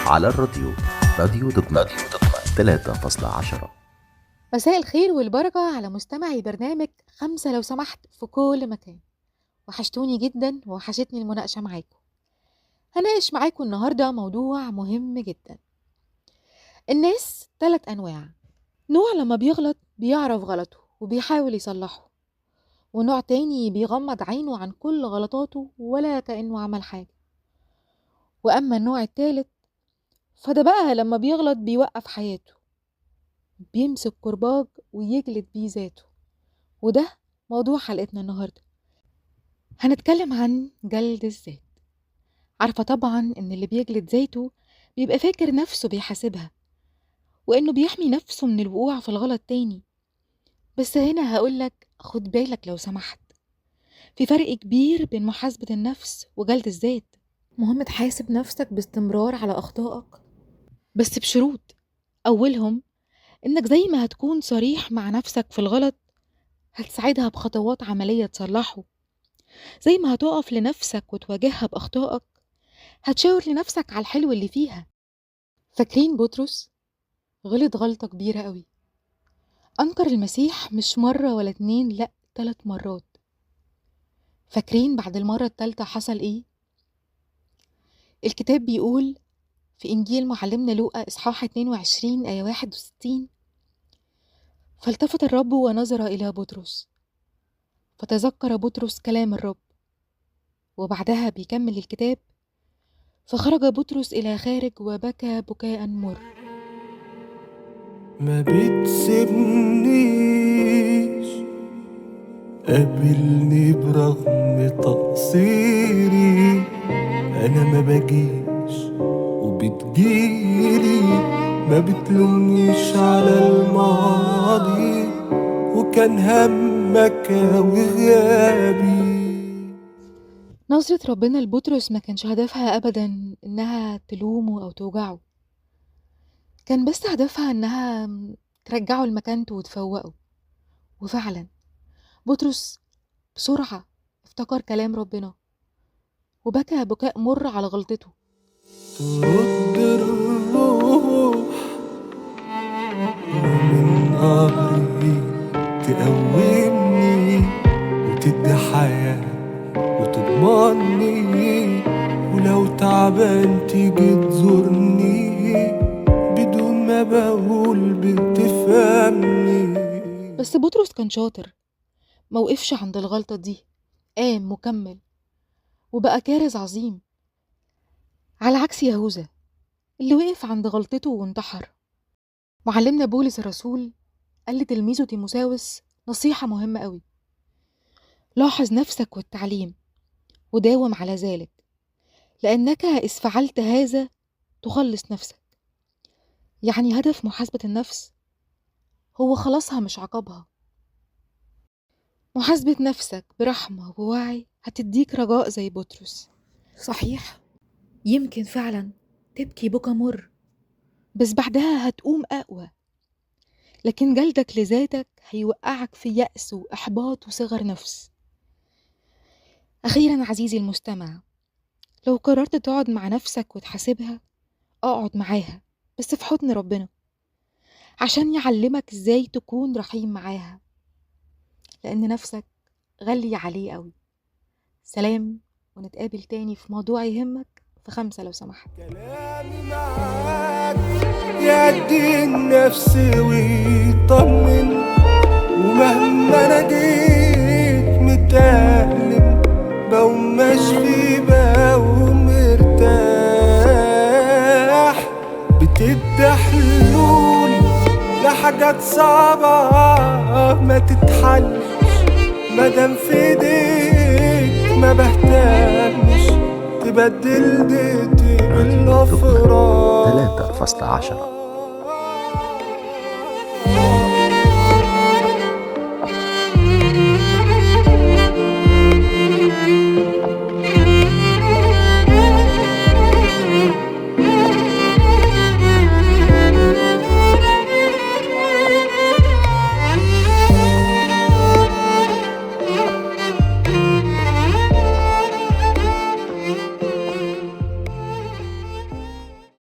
على الراديو. راديو دقمة 3.10. مساء الخير والبركة على مستمعي برنامج 5 لو سمحت في كل مكان. وحشتوني جدا ووحشتني المناقشة معاكم. هناقش معاكم النهاردة موضوع مهم جدا. الناس 3 أنواع. نوع لما بيغلط بيعرف غلطه وبيحاول يصلحه، ونوع تاني بيغمض عينه عن كل غلطاته ولا كأنه عمل حاجة. وأما النوع التالت فده بقى لما بيغلط بيوقف حياته، بيمسك كرباج ويجلد بيه ذاته. وده موضوع حلقتنا النهاردة. هنتكلم عن جلد الذات. عارفة طبعا ان اللي بيجلد ذاته بيبقى فاكر نفسه بيحاسبها، وانه بيحمي نفسه من الوقوع في الغلط تاني. بس هنا هقولك خد بالك لو سمحت، في فرق كبير بين محاسبة النفس وجلد الذات. مهم تحاسب نفسك باستمرار على أخطائك، بس بشروط. أولهم إنك زي ما هتكون صريح مع نفسك في الغلط هتساعدها بخطوات عملية تصلحه. زي ما هتقف لنفسك وتواجهها بأخطائك هتشاور لنفسك على الحلو اللي فيها. فاكرين بطرس؟ غلط غلطة كبيرة قوي، أنكر المسيح مش مرة ولا 2، لأ 3 مرات. فاكرين بعد المرة التالتة حصل إيه؟ الكتاب بيقول في إنجيل معلمنا لوقا إصحاح 22 آية 61: فالتفت الرب ونظر إلى بطرس فتذكر بطرس كلام الرب. وبعدها بيكمل الكتاب: فخرج بطرس إلى خارج وبكى بكاء مر. ما بتسيبنيش قابلني برغم تقصيري، انا ما بجيش وبتجيلي، ما بتلومنيش على الماضي وكان همك وغيابي. نظرة ربنا لبطرس ما كانش هدفها أبدا إنها تلومه أو توجعه، كان بس هدفها إنها ترجعه لمكانته وتفوقه. وفعلا بطرس بسرعة افتكر كلام ربنا وبكى بكاء مر على غلطته. ترد الروح ومن قبري تقومني وتدي حياة وتضمني، ولو تعبان تيجي تزورني بدون ما بقول بتفهمني. بس بطرس كان شاطر، موقفش عند الغلطة دي، قام مكمل وبقى كارز عظيم، على عكس يهوذا اللي وقف عند غلطته وانتحر. معلمنا بولس الرسول قال لتلميذه تيموساوس نصيحة مهمة قوي: لاحظ نفسك والتعليم وداوم على ذلك، لأنك إذ فعلت هذا تخلص نفسك. يعني هدف محاسبة النفس هو خلاصها مش عقابها. محاسبة نفسك برحمة ووعي هتديك رجاء زي بطرس. صحيح يمكن فعلا تبكي بكا مر، بس بعدها هتقوم أقوى. لكن جلدك لذاتك هيوقعك في يأس وإحباط وصغر نفس. أخيرا عزيزي المستمع، لو قررت تقعد مع نفسك وتحاسبها اقعد معاها، بس في حضن ربنا، عشان يعلمك ازاي تكون رحيم معاها، لأن نفسك غالية عليه قوي. سلام، ونتقابل تاني في موضوع يهمك في 5 لو سمحت. كلامي معاك يهدي النفس ويطمن، ومهما انا جيت متألم بقوم ماشي بقوم مرتاح، بتدي حلول لحاجات صعبة ما تتحلش، مادام في ايديك ما بهتمش تبدل ديتي راديو دقمة بالافراح. 3.10.